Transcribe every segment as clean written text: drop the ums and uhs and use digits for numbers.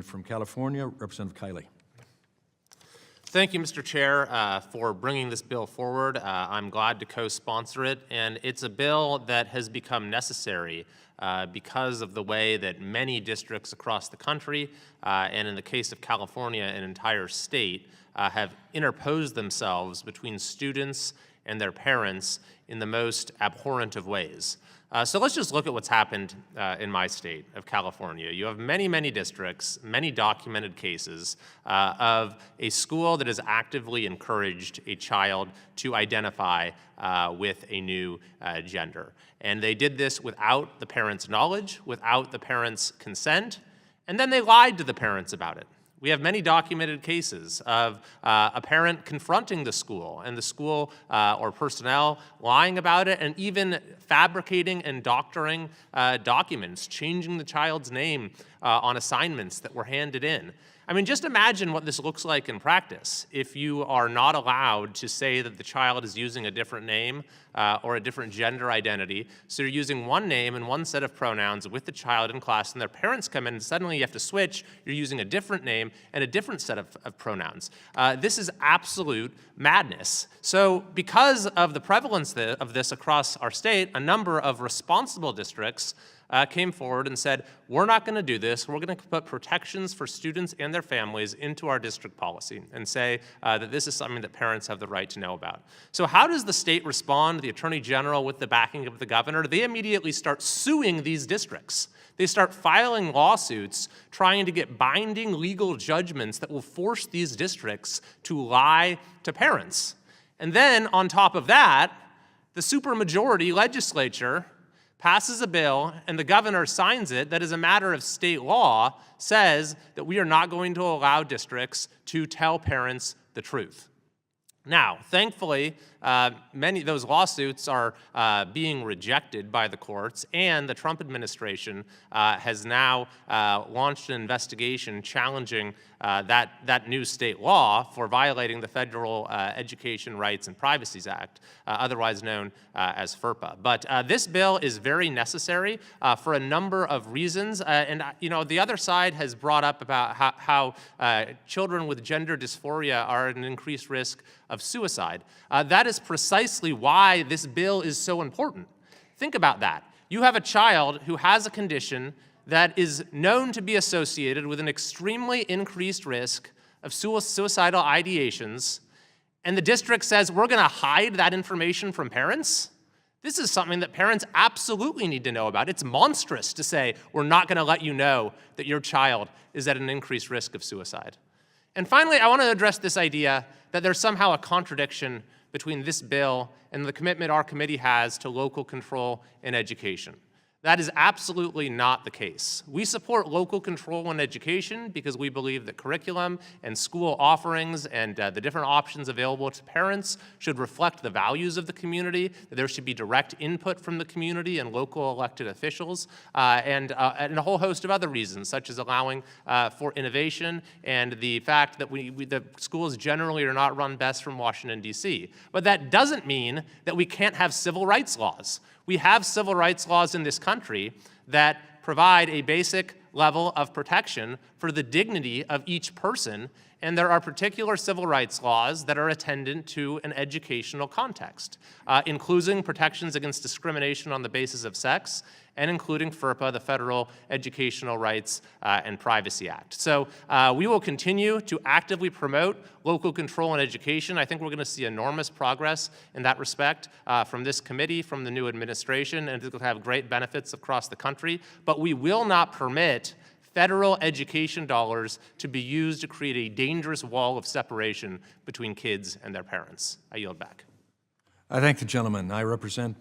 And from California, Representative Kiley. Thank you, Mr. Chair, for bringing this bill forward. I'm glad to co-sponsor it, and it's a bill that has become necessary because of the way that many districts across the country, and in the case of California, an entire state, have interposed themselves between students and their parents in the most abhorrent of ways. So let's just look at what's happened in my state of California. You have many, many districts, many documented cases of a school that has actively encouraged a child to identify with a new gender. And they did this without the parents' knowledge, without the parents' consent, and then they lied to the parents about it. We have many documented cases of a parent confronting the school and the school or personnel lying about it and even fabricating and doctoring documents, changing the child's name on assignments that were handed in. I mean, just imagine what this looks like in practice if you are not allowed to say that the child is using a different name or a different gender identity. So you're using one name and one set of pronouns with the child in class, and their parents come in and suddenly you have to switch. You're using a different name and a different set of pronouns. This is absolute madness. So because of the prevalence of this across our state, a number of responsible districts came forward and said, we're not going to do this. We're going to put protections for students and their families into our district policy and say that this is something that parents have the right to know about. So how does the state respond? The Attorney General, with the backing of the governor, they immediately start suing these districts. They start filing lawsuits trying to get binding legal judgments that will force these districts to lie to parents. And then on top of that, the supermajority legislature passes a bill, and the governor signs it, that as a matter of state law says that we are not going to allow districts to tell parents the truth. Now, thankfully, many of those lawsuits are being rejected by the courts, and the Trump administration has now launched an investigation challenging that new state law for violating the Federal Education Rights and Privacy Act, otherwise known as FERPA. But this bill is very necessary for a number of reasons. And you know, the other side has brought up about how children with gender dysphoria are at an increased risk of suicide. That is precisely why this bill is so important. Think about that. You have a child who has a condition that is known to be associated with an extremely increased risk of suicidal ideations, and the district says we're going to hide that information from parents? This is something that parents absolutely need to know about. It's monstrous to say we're not going to let you know that your child is at an increased risk of suicide. And finally, I want to address this idea that there's somehow a contradiction between this bill and the commitment our committee has to local control in education. That is absolutely not the case. We support local control in education because we believe that curriculum and school offerings and the different options available to parents should reflect the values of the community, that there should be direct input from the community and local elected officials, and a whole host of other reasons, such as allowing for innovation and the fact that the schools generally are not run best from Washington, D.C. But that doesn't mean that we can't have civil rights laws. We have civil rights laws in this country that provide a basic level of protection for the dignity of each person, and there are particular civil rights laws that are attendant to an educational context, including protections against discrimination on the basis of sex, and including FERPA, the Federal Educational Rights and Privacy Act. So we will continue to actively promote local control in education. I think we're going to see enormous progress in that respect from this committee, from the new administration, and it will have great benefits across the country. But we will not permit federal education dollars to be used to create a dangerous wall of separation between kids and their parents. I yield back. I thank the gentleman. I recognize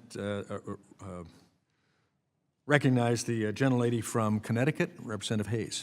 the gentlelady from Connecticut, Representative Hayes.